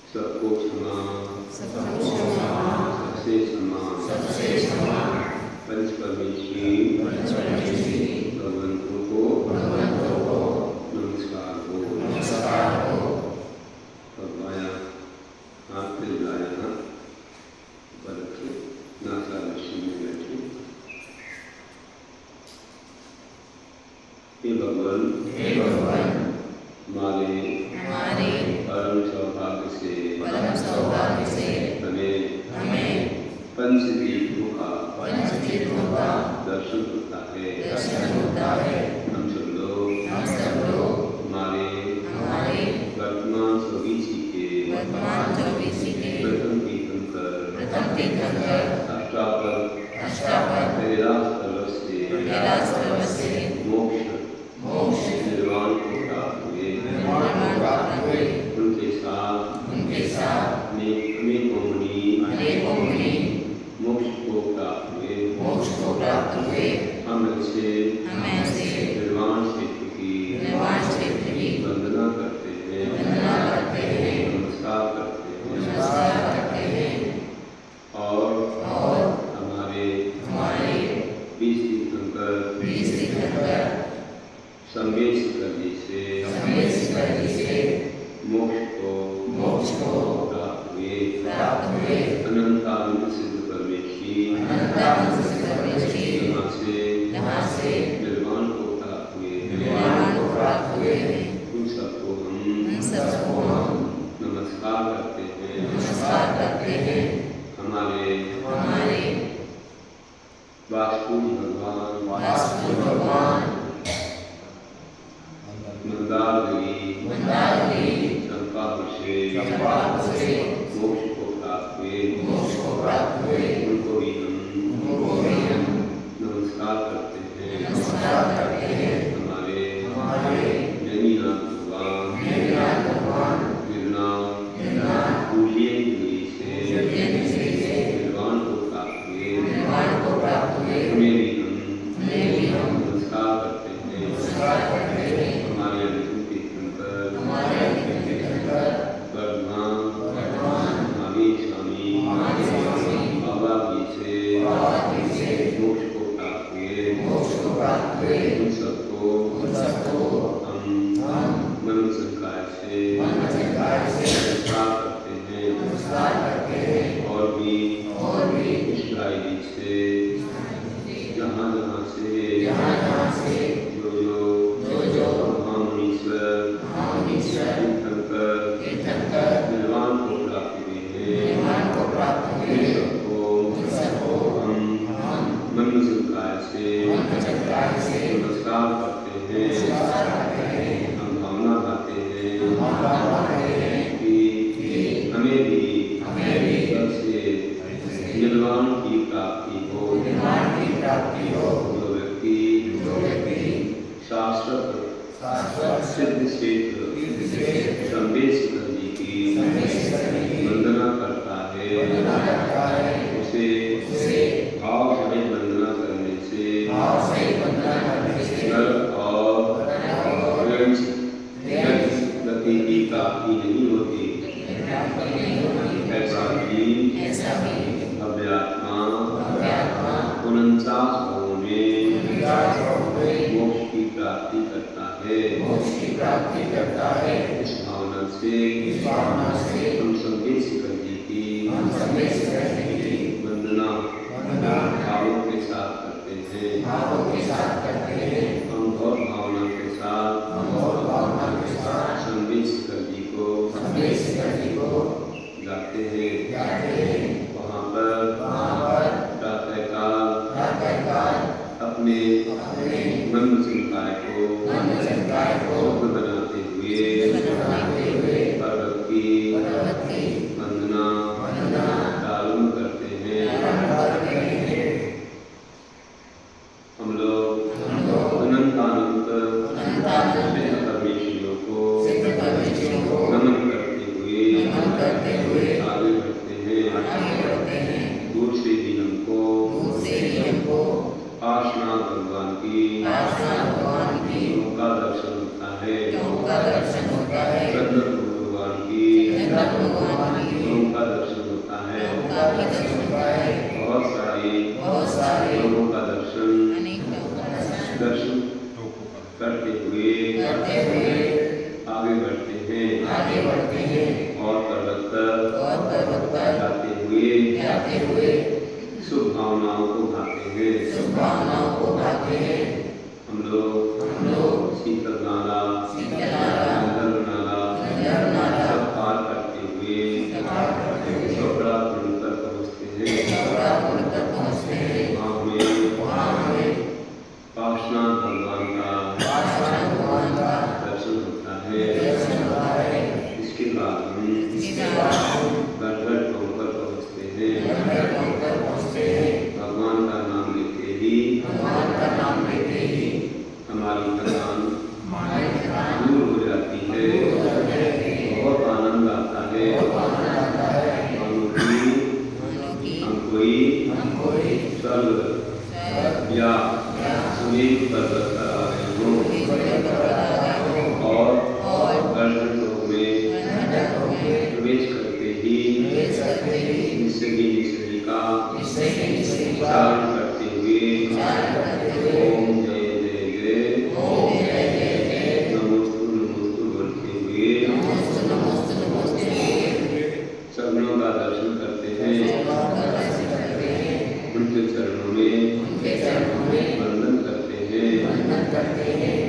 सबको क्षमा, सबसे क्षमा, पंच परमेश्वरी भगवंतों को नमस्कार हो। भगवाया हाथ पे लाया ना पर नासा लक्ष्मी में बैठे। हे भगवान हमारे परम सौभाग्य से हमें पंच तीर्थों का दर्शन होता है। हम सब लोग हमारे वर्तमान स्वदेशी के प्रथम तीर्थंकर अष्टापर कैलाश पर्वत से मोक्ष निर्वाण को प्राप्त हुए। उनके साथ अनेकों मुनि मोक्ष को प्राप्त हुए। हम ऐसे निर्वाण क्षेत्र की वंदना करते हैं, नमस्कार करते हैं और हमारे 20 तीर्थंकर संवेश करने से मोक्ष को प्राप्त हुए। अनंतानंद सिद्ध परमेश्वरी यहाँ से निर्वाण को प्राप्त हुए। उन सबको हम नमस्कार करते हैं। हमारे वासुदेव भगवान मंदारगिरी चंपा से मोक्ष को प्राप्त हुए। उनको भी हम नमस्कार करते हैं। हमारे नैनीनाथ भगवान गिरनार उज्जैन से निर्वाण को प्राप्त हुए। उन्हें भी हम नमस्कार करते हैं। हमारे अंतिम तीर्थंकर वर्धमान महावीर स्वामी बाबा जी से मोक्ष को प्राप्त हुए। उन सबको हम मन संकाय से नमस्कार करते हैं। और भी इस्राई जी से जहाँ से जो महामुनीश्वर तीर्थंकर निर्वाण को प्राप्त हुए हैं। उन सबको हम मन संकाय से नमस्कार करते हैं। हम भावना गाते हैं कि हमें भी सबसे निर्वाण की प्राप्ति हो। जो व्यक्ति शास्त्र सिद्ध क्षेत्र संवेश जी की वंदना करता है, उसे भाव सहित वंदना करने से गर्व और गति की प्राप्ति नहीं होती। ऐसा भी अव्यात्मा 49 भावों में मोक्ष की प्राप्ति करता है। इस भावना से हम संवेश जी की वंदना भावों के साथ करते हैं। हम और भावना के साथ संवेश जी को गाते हैं। वहाँ पर प्रातःकाल अपने मन संकाय को शुद्ध बनाते हुए पर्वत की वंदना, दारू लोगों का दर्शन होता है। बहुत सारे लोगों का दर्शन करते हुए आगे बढ़ते हैं और पर्वत पर जाते हुए शुभ भावनाओं को भाते हैं। हम लोग शीतल नाला सब पार करते हुए चौपड़ा पर पहुँचते हैं। वहाँ हमें पार्श्वनाथ भगवान का दर्शन होता है। इसके बाद हम गढ़गढ़ पर पहुँचते हैं। भगवान का नाम लेते ही हमारी थकान दूर हो जाती है। बहुत आनंद आता है। हम कोई स्वर्ग या सुमेरु पर्वत पर आ रहे हों और गढ़गढ़ में प्रवेश करते ही निसर्गी का उच्चारण करते हुए ओम जय जय जय नमोस्तु बोलते हुए चरणों का दर्शन करते हैं। उनके चरणों में वंदन करते हैं,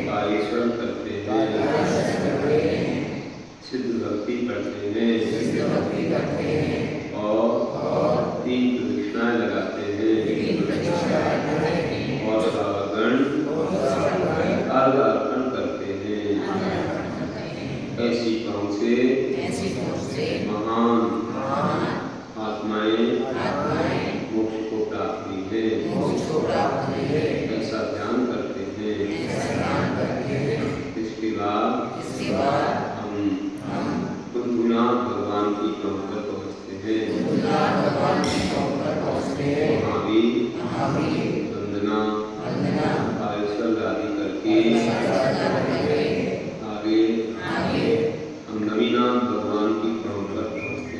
कायेश्वर करते हैं, सिद्ध भक्ति करते हैं और 3 प्रदक्षिणाएं लगाते हैं और श्रावकगण अर्घ्य अर्पण करते हैं। ऐसी कौन से महान आत्माएं मोक्ष को प्राप्त हुई है, ऐसा ध्यान करते हैं। इसके बाद हम कुंभनाथ भगवान की चौक पर पहुँचते हैं। वहाँ भी वंदना कायेश्वर आदि करके आगे हम नवीनाथ भगवान की चौक पर पहुँचते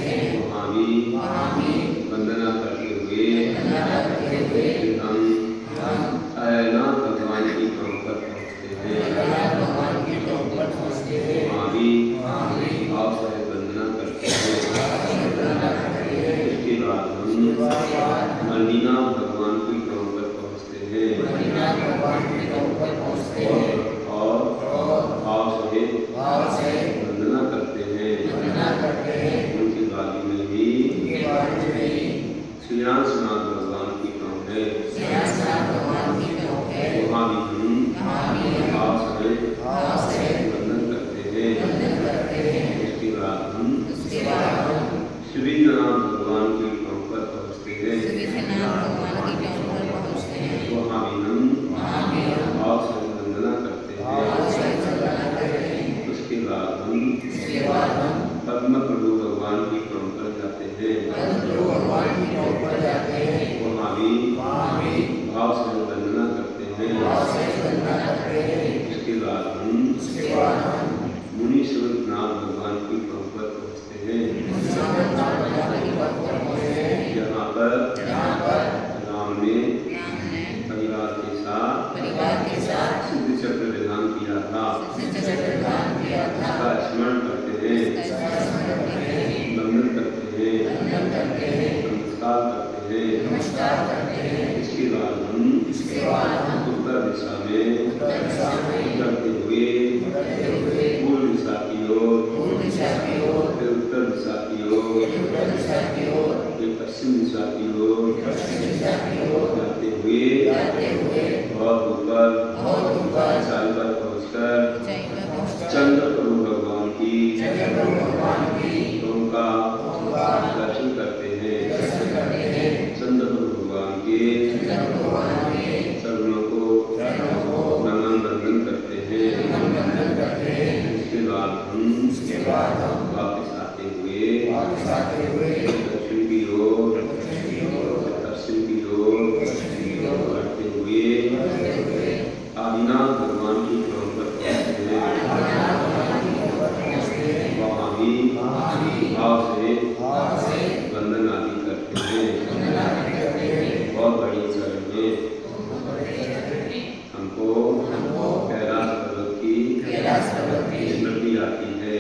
हैं। वहाँ भी वंदना करते हुए हम सायनाथ भगवान की चौक पर पहुँचते हैं। वहाँ भी भाव से वंदना करते हैं। इसके बाद हम मणिनाथ भगवान की चौक पर पहुँचते हैं और भाव से वंदना करते हैं। उनकी बाली में भी श्रीनाथ भगवान की चौक है। वहाँ भी हम भाव से वंदन करते हैं। उसके बाद हम श्रीनाथ भगवान की चौक पर पहुँचते हैं। वहाँ भी हम भाव से वंदना करते हैं। उसके बाद हम पद्म प्रभु भगवान की चौक पर जाते हैं। वहाँ भी भाव से वंदना करते हैं। उसके बाद हम मुनीश्वरनाथ भगवान की चौक पर पहुँचते हैं। यहाँ पर राम ने परिवार के साथ सिद्ध चक्र विधान किया था। उसका स्मरण करते हैं, वंदन करते हैं, नमस्कार करते हैं। इसके बाद हम उत्तर दिशा में उतरते हुए पूर्व दिशा की ओर, फिर उत्तर दिशा की ओर, फिर पश्चिम दिशा की ओर जाते हुए बहुत ऊपर ऊंचाई पर पहुँचकर चंद्र प्रभु भगवान की उनका दर्शन करते हैं। चंद्र प्रभु भगवान के चरणों को नमन वंदन करते हैं। इसके बाद हम वापस आते हुए दक्षिण की ओर, पश्चिम की ओर बढ़ते हुए आदिनाथ भगवान की चौक पर पहुँचते हैं। भाव से वंदन आदि करते हैं। बहुत बड़ी शरण में हमको कैलाश पर्वत की स्मृति आती है।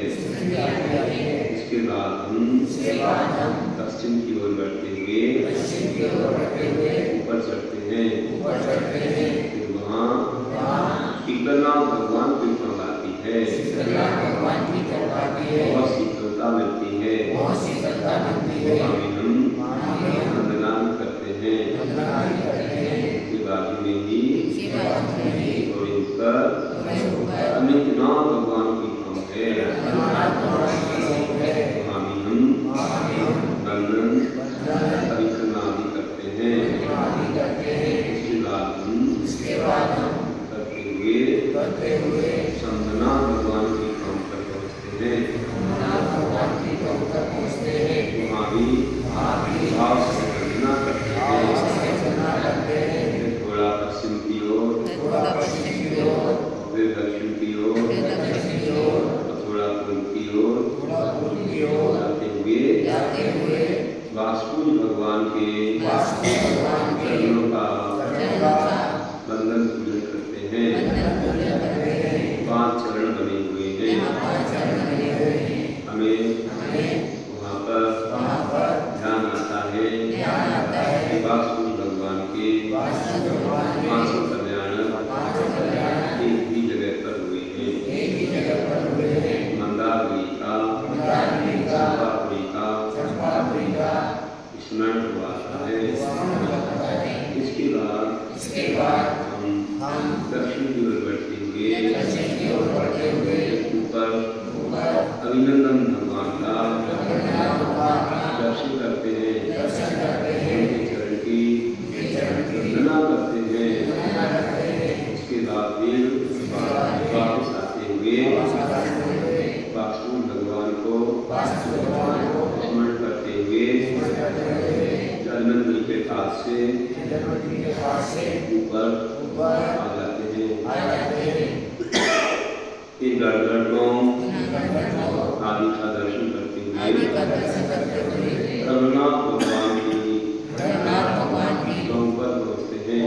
इसके बाद हम पश्चिम की ओर बढ़ते हुए ऊपर चढ़ते हैं। फिर वहाँ शीतलनाथ भगवान की कृपा आती है। बहुत शीतलता मिलती है। वहाँ हम वंदना करते हैं। इसके बाजू में ही थोड़ी ऊपर अनंतनाथ भगवान की धाम है। वहाँ भी हम वंदन परिक्रमा आदि करते हैं। इसके बाद हम करते हुए शंभनाथ भगवान की धाम पर पहुँचते हैं। वहाँ भी भाव से वंदना करते हैं। थोड़ा पश्चिम की ओर, फिर दक्षिण की ओर, थोड़ा पूर्व की ओर जाते हुए वासुदेव भगवान के चरणों का वंदन पूजन करते हैं। 5 चरण बने हुए हैं। हमें वहाँ पर ध्यान आता है कि वासुदेव भगवान के 500 कल्याण एक ही जगह पर हुए हैं। मंदारगिरी का चंपापुरी का स्मरण हुआ है। इसके बाद हम दक्षिण की ओर बढ़ते हुए ऊपर अभिनंदन भगवान का दर्शन करते हैं। उनके चरण की वंदना करते हैं। उसके बाद फिर वापस आते हुए वासुदेव भगवान को स्मरण करते हुए जलमंदिर के पास से ऊपर आ जाते हैं। फिर गढ़गढ़ों आदि का दर्शन करते हुए रघुनाथ भगवान की गांव पर पहुँचते हैं।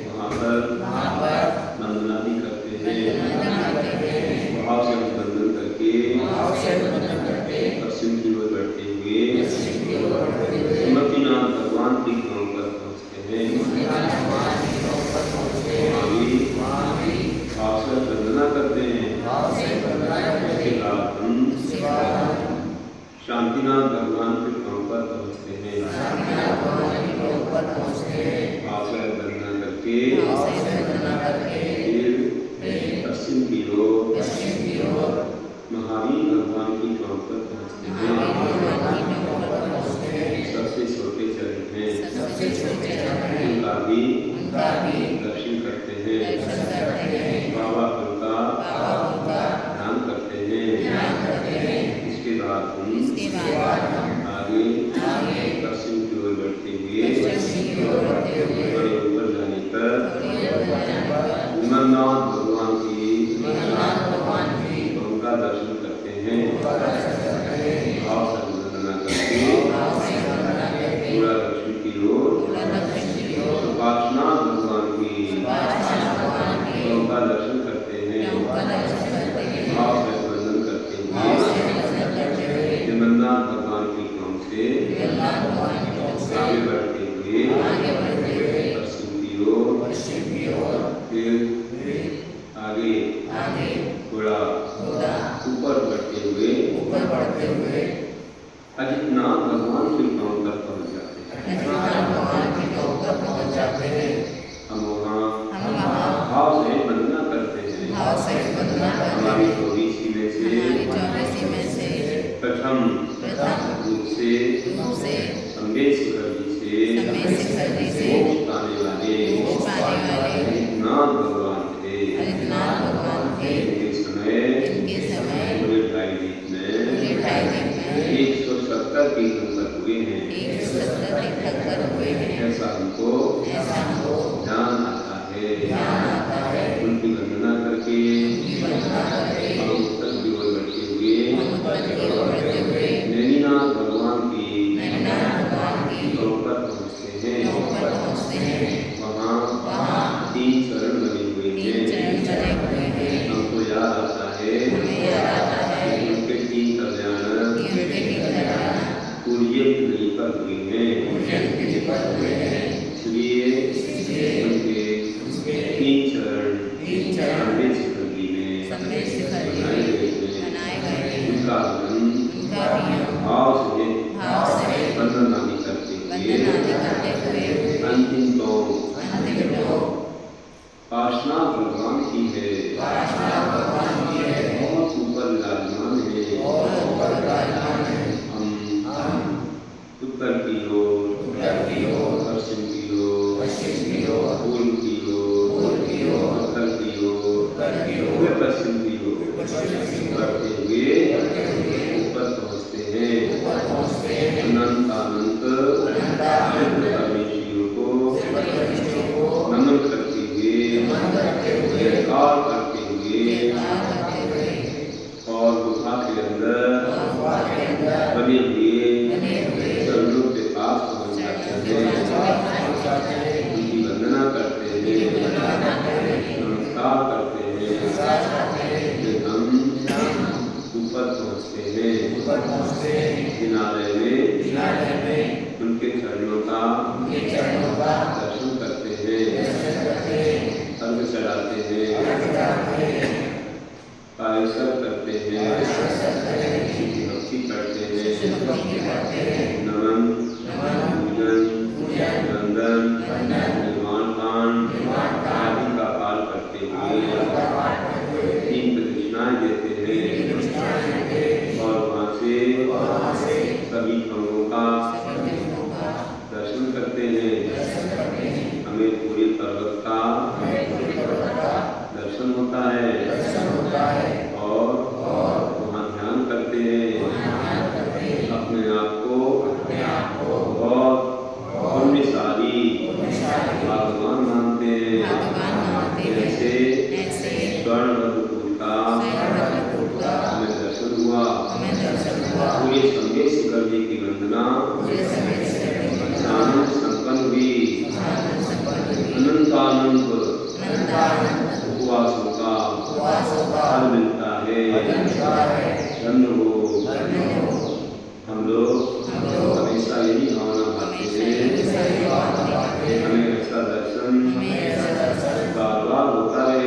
वहाँ पर वंदना भी करते हैं। भाव से वंदन करके पश्चिम की ओर बढ़ते हुए सुमतिनाथ भगवान की गांव पर पहुँचते हैं। भाव से वंदना करते हैं। इसके बाद हम शांतिनाथ भगवान के गांव पर पहुँचते हैं। भाव से वंदना करके फिर पश्चिम की ओर महावीर भगवान की गांव पर पहुँचते हैं। सबसे छोटे चरण हैं। उनका भी दर्शन करते हैं। बाबा का ध्यान करते हैं। इसके बाद हम आगे पश्चिम की ओर बढ़ते हुए बड़े ऊपर जाने पर उमरनाथ भगवान की उनका दर्शन करते हैं। भाव से वंदना करके पूरा दक्षिण की ओर सुपार्श्वनाथ भगवान की उनका दर्शन करते हैं। भाव से वंदन करते हुए जगन्नाथ भगवान की गांव से आगे बढ़ते हुए पश्चिम की ओर फिर आगे थोड़ा ऊपर बढ़ते हुए अजितनाथ भगवान की गांव पर पहुँच जाते हैं। हम वहाँ भाव से वंदना करते हैं। हमारी 24 में से प्रथम रूप से संदेश जी से मोक्ष पाने वाले अजितनाथ भगवान थे। इनके समय पूरे 2.5 में 170 तीर्थंकर हुए हैं। कि उनके तीन कल्याण पूर्य पीढ़ी पर हुए हैं। इसलिए उनके तीन चरण संदेश मंडली में बनाए गए हैं। उनका भाव से वंदन आदि करते हुए अंतिम तो पार्षना भगवान की है, बहुत ऊपर विराजमान है। हम उत्तर की ओर, पश्चिम की ओर, पूर्व की ओर, उत्तर की ओर, पश्चिम की ओर बढ़ते हुए ऊपर पहुँचते हैं। अनंत अनंत परमेश्वरों को नमन करते हुए, जयकार करते हुए और गुफा के अंदर बने हुए चरणों के पास पहुँच जाते हैं, उनकी वंदना करते हैं, नमस्कार करते हैं, फिर हम ऊपर पहुँचते हैं। किनारे में उनके चरणों का दर्शन करते हैं, अर्घ चढ़ाते हैं, पायसर करते हैं, भक्ति करते हैं, नमन, पूजन, वंदन, निर्माण कांड आदि का पाठ करते हुए तीन प्रदक्षिणाएं देते हैं और वहाँ से सभी अंगों का दर्शन करते हैं। हमें पूरी पर्वत का दर्शन होता है और वहाँ ध्यान करते हैं, अपने आप को बहुत पुण्यशाली भगवान मानते हैं। जैसे स्वर्णवधपुर का हमें दर्शन हुआ, पूरे संदेश करने की वंदना आनंद संपन्न हुई। अनंतानंद उपवासों का फल मिलता है। धन्य हो। हम लोग हमेशा यही भावना पाते हैं, हमें ऐसा दर्शन बार बार होता है।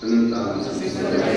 अनंत